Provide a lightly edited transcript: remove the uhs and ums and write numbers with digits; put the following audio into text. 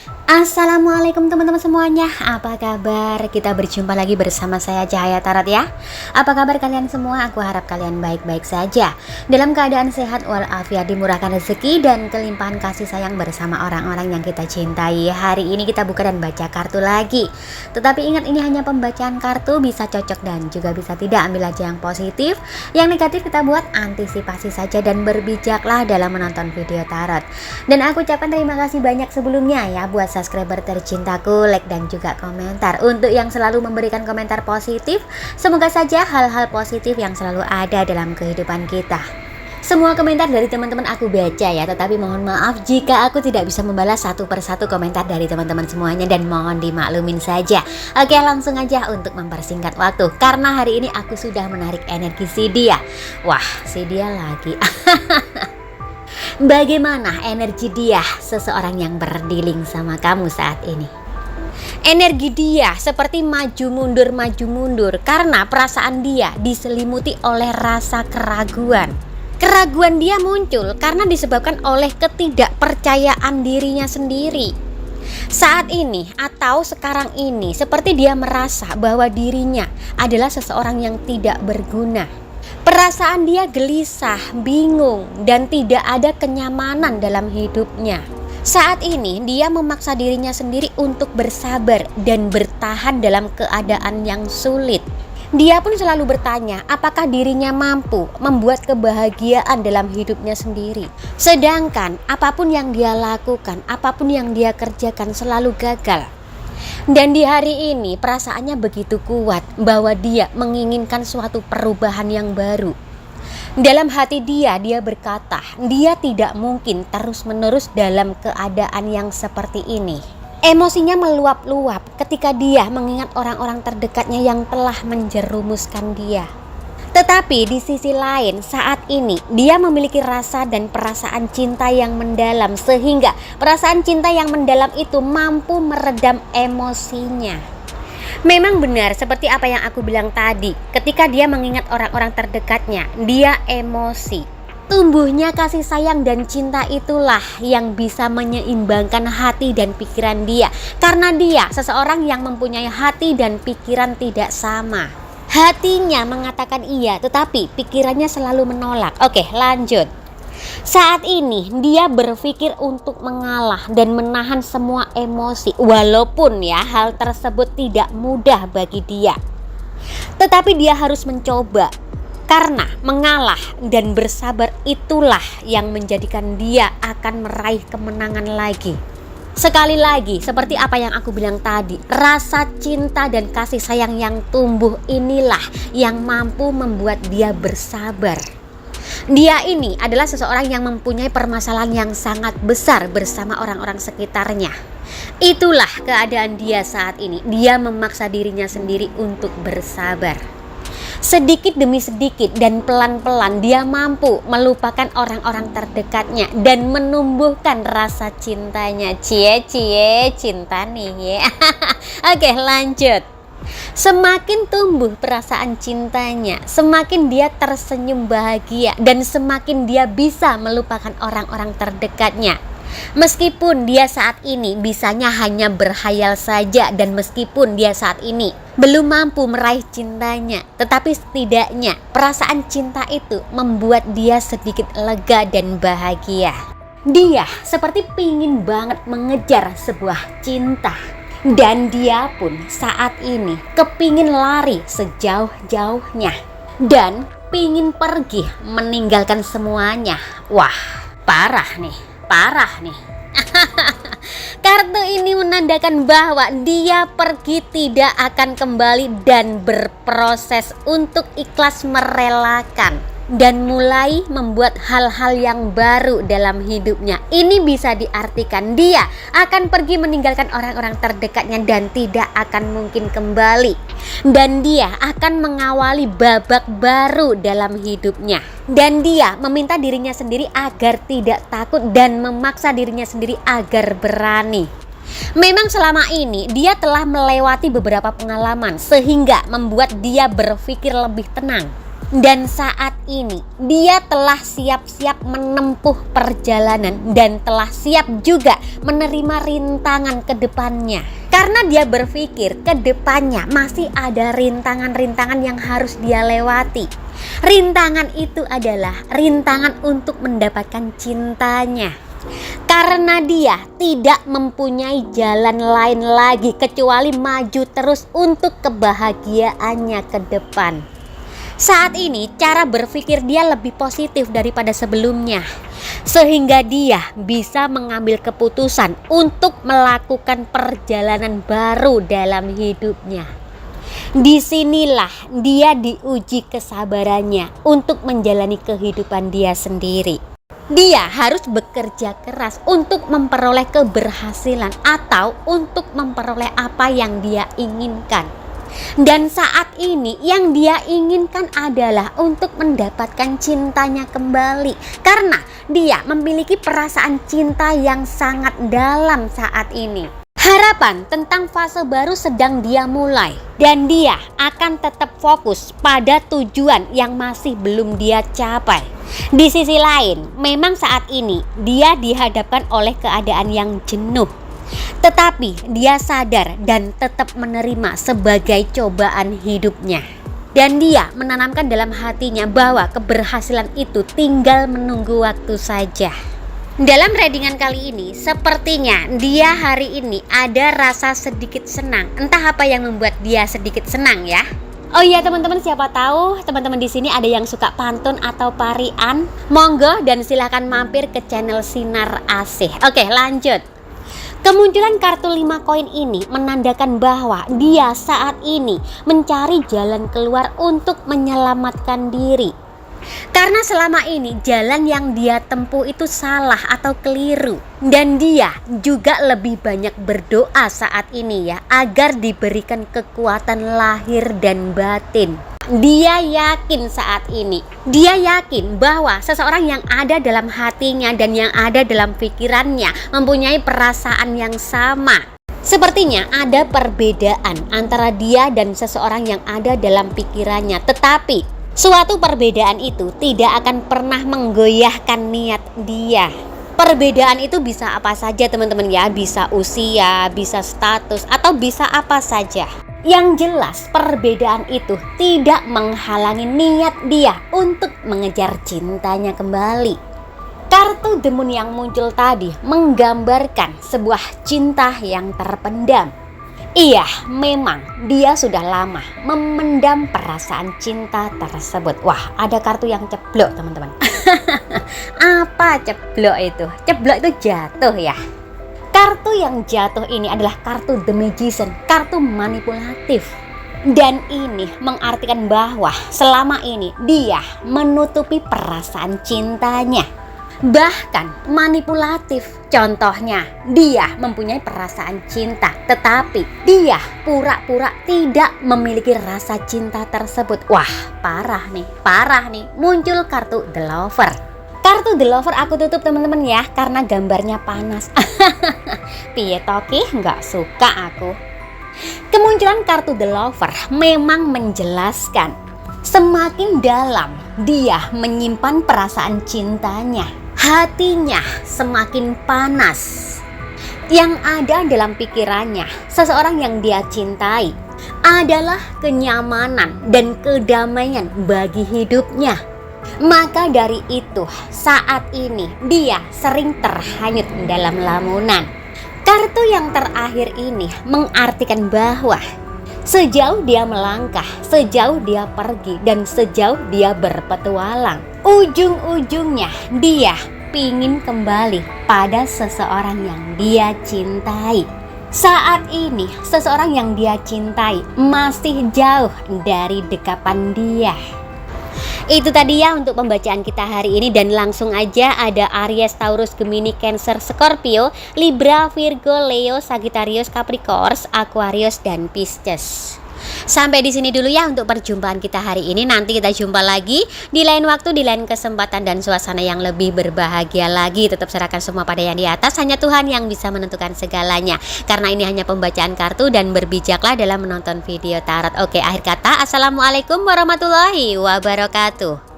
Assalamualaikum teman-teman semuanya. Apa kabar? Kita berjumpa lagi bersama saya Cahaya Tarot ya. Apa kabar kalian semua? Aku harap kalian baik-baik saja, dalam keadaan sehat walafiat, dimurahkan rezeki dan kelimpahan kasih sayang bersama orang-orang yang kita cintai. Hari ini kita buka dan baca kartu lagi. Tetapi ingat, ini hanya pembacaan kartu, bisa cocok dan juga bisa tidak. Ambil aja yang positif, yang negatif kita buat antisipasi saja dan berbijaklah dalam menonton video tarot. Dan aku ucapkan terima kasih banyak sebelumnya ya buat subscriber tercintaku, like dan juga komentar. Untuk yang selalu memberikan komentar positif, semoga saja hal-hal positif yang selalu ada dalam kehidupan kita. Semua komentar dari teman-teman aku baca ya, tetapi mohon maaf jika aku tidak bisa membalas satu persatu komentar dari teman-teman semuanya dan mohon dimaklumin saja. Oke, langsung aja untuk mempersingkat waktu, karena hari ini aku sudah menarik energi si dia. Wah, si dia lagi. Bagaimana energi dia, seseorang yang berdealing sama kamu saat ini? Energi dia seperti maju mundur karena perasaan dia diselimuti oleh rasa keraguan. Keraguan dia muncul karena disebabkan oleh ketidakpercayaan dirinya sendiri. Saat ini atau sekarang ini seperti dia merasa bahwa dirinya adalah seseorang yang tidak berguna. Perasaan dia gelisah, bingung, dan tidak ada kenyamanan dalam hidupnya. Saat ini dia memaksa dirinya sendiri untuk bersabar dan bertahan dalam keadaan yang sulit. Dia pun selalu bertanya apakah dirinya mampu membuat kebahagiaan dalam hidupnya sendiri. Sedangkan apapun yang dia lakukan, apapun yang dia kerjakan selalu gagal. Dan di hari ini perasaannya begitu kuat bahwa dia menginginkan suatu perubahan yang baru. Dalam hati dia berkata, dia tidak mungkin terus-menerus dalam keadaan yang seperti ini. Emosinya meluap-luap ketika dia mengingat orang-orang terdekatnya yang telah menjerumuskan dia. Tetapi di sisi lain, saat ini dia memiliki rasa dan perasaan cinta yang mendalam, sehingga perasaan cinta yang mendalam itu mampu meredam emosinya. Memang benar seperti apa yang aku bilang tadi, ketika dia mengingat orang-orang terdekatnya, dia emosi. Tumbuhnya kasih sayang dan cinta itulah yang bisa menyeimbangkan hati dan pikiran dia, karena dia seseorang yang mempunyai hati dan pikiran tidak sama. Hatinya mengatakan iya, tetapi pikirannya selalu menolak. Oke, lanjut. Saat ini dia berpikir untuk mengalah dan menahan semua emosi, walaupun ya hal tersebut tidak mudah bagi dia. Tetapi dia harus mencoba, karena mengalah dan bersabar itulah yang menjadikan dia akan meraih kemenangan lagi. Sekali lagi, seperti apa yang aku bilang tadi, rasa cinta dan kasih sayang yang tumbuh inilah yang mampu membuat dia bersabar. Dia ini adalah seseorang yang mempunyai permasalahan yang sangat besar bersama orang-orang sekitarnya. Itulah keadaan dia saat ini. Dia memaksa dirinya sendiri untuk bersabar. Sedikit demi sedikit dan pelan-pelan dia mampu melupakan orang-orang terdekatnya dan menumbuhkan rasa cintanya. Cie cinta nih ya. Oke, lanjut. Semakin tumbuh perasaan cintanya, semakin dia tersenyum bahagia dan semakin dia bisa melupakan orang-orang terdekatnya. Meskipun dia saat ini bisanya hanya berhayal saja, dan meskipun dia saat ini belum mampu meraih cintanya, tetapi setidaknya perasaan cinta itu membuat dia sedikit lega dan bahagia. Dia seperti pingin banget mengejar sebuah cinta. Dan dia pun saat ini kepingin lari sejauh-jauhnya dan pingin pergi meninggalkan semuanya. Wah, parah nih. Kartu ini menandakan bahwa dia pergi tidak akan kembali dan berproses untuk ikhlas merelakan dan mulai membuat hal-hal yang baru dalam hidupnya. Ini bisa diartikan dia akan pergi meninggalkan orang-orang terdekatnya dan tidak akan mungkin kembali. Dan dia akan mengawali babak baru dalam hidupnya. Dan dia meminta dirinya sendiri agar tidak takut dan memaksa dirinya sendiri agar berani. Memang selama ini dia telah melewati beberapa pengalaman sehingga membuat dia berpikir lebih tenang. Dan saat ini dia telah siap-siap menempuh perjalanan dan telah siap juga menerima rintangan ke depannya. Karena dia berpikir ke depannya masih ada rintangan-rintangan yang harus dia lewati. Rintangan itu adalah rintangan untuk mendapatkan cintanya. Karena dia tidak mempunyai jalan lain lagi kecuali maju terus untuk kebahagiaannya ke depan. Saat ini cara berpikir dia lebih positif daripada sebelumnya, sehingga dia bisa mengambil keputusan untuk melakukan perjalanan baru dalam hidupnya. Disinilah dia diuji kesabarannya untuk menjalani kehidupan dia sendiri. Dia harus bekerja keras untuk memperoleh keberhasilan atau untuk memperoleh apa yang dia inginkan. Dan saat ini yang dia inginkan adalah untuk mendapatkan cintanya kembali. Karena dia memiliki perasaan cinta yang sangat dalam saat ini. Harapan tentang fase baru sedang dia mulai. Dan dia akan tetap fokus pada tujuan yang masih belum dia capai. Di sisi lain, memang saat ini dia dihadapkan oleh keadaan yang jenuh. Tetapi dia sadar dan tetap menerima sebagai cobaan hidupnya. Dan dia menanamkan dalam hatinya bahwa keberhasilan itu tinggal menunggu waktu saja. Dalam readingan kali ini, sepertinya dia hari ini ada rasa sedikit senang. Entah apa yang membuat dia sedikit senang ya. Oh iya teman-teman, siapa tahu teman-teman di sini ada yang suka pantun atau parian. Monggo dan silahkan mampir ke channel Sinar Asih. Oke, lanjut. Kemunculan kartu 5 koin ini menandakan bahwa dia saat ini mencari jalan keluar untuk menyelamatkan diri. Karena selama ini jalan yang dia tempuh itu salah atau keliru. Dan dia juga lebih banyak berdoa saat ini ya, agar diberikan kekuatan lahir dan batin. Dia yakin saat ini, dia yakin bahwa seseorang yang ada dalam hatinya dan yang ada dalam pikirannya mempunyai perasaan yang sama. Sepertinya ada perbedaan antara dia dan seseorang yang ada dalam pikirannya. Tetapi suatu perbedaan itu tidak akan pernah menggoyahkan niat dia. Perbedaan itu bisa apa saja teman-teman ya, bisa usia, bisa status, atau bisa apa saja. Yang jelas perbedaan itu tidak menghalangi niat dia untuk mengejar cintanya kembali. Kartu The Moon yang muncul tadi menggambarkan sebuah cinta yang terpendam. Iya, memang dia sudah lama memendam perasaan cinta tersebut. Wah, ada kartu yang ceblok teman-teman. Apa ceblok itu? Ceblok itu jatuh ya. Kartu yang jatuh ini adalah kartu The Magician, kartu manipulatif. Dan ini mengartikan bahwa selama ini dia menutupi perasaan cintanya. Bahkan manipulatif. Contohnya, dia mempunyai perasaan cinta, tetapi dia pura-pura tidak memiliki rasa cinta tersebut. Wah, parah nih. Muncul kartu The Lover. Kartu The Lover aku tutup teman-teman ya, karena gambarnya panas. Piye toki, nggak suka aku. Kemunculan kartu The Lover memang menjelaskan semakin dalam dia menyimpan perasaan cintanya, hatinya semakin panas. Yang ada dalam pikirannya seseorang yang dia cintai adalah kenyamanan dan kedamaian bagi hidupnya. Maka dari itu saat ini dia sering terhanyut dalam lamunan. Kartu yang terakhir ini mengartikan bahwa sejauh dia melangkah, sejauh dia pergi, dan sejauh dia berpetualang, ujung-ujungnya dia pingin kembali pada seseorang yang dia cintai. Saat ini seseorang yang dia cintai masih jauh dari dekapan dia. Itu tadi ya untuk pembacaan kita hari ini, dan langsung aja ada Aries, Taurus, Gemini, Cancer, Scorpio, Libra, Virgo, Leo, Sagittarius, Capricorn, Aquarius, dan Pisces. Sampai di sini dulu ya untuk perjumpaan kita hari ini. Nanti kita jumpa lagi di lain waktu, di lain kesempatan dan suasana yang lebih berbahagia lagi. Tetap serahkan semua pada yang di atas. Hanya Tuhan yang bisa menentukan segalanya. Karena ini hanya pembacaan kartu dan berbijaklah dalam menonton video tarot. Oke, akhir kata, assalamualaikum warahmatullahi wabarakatuh.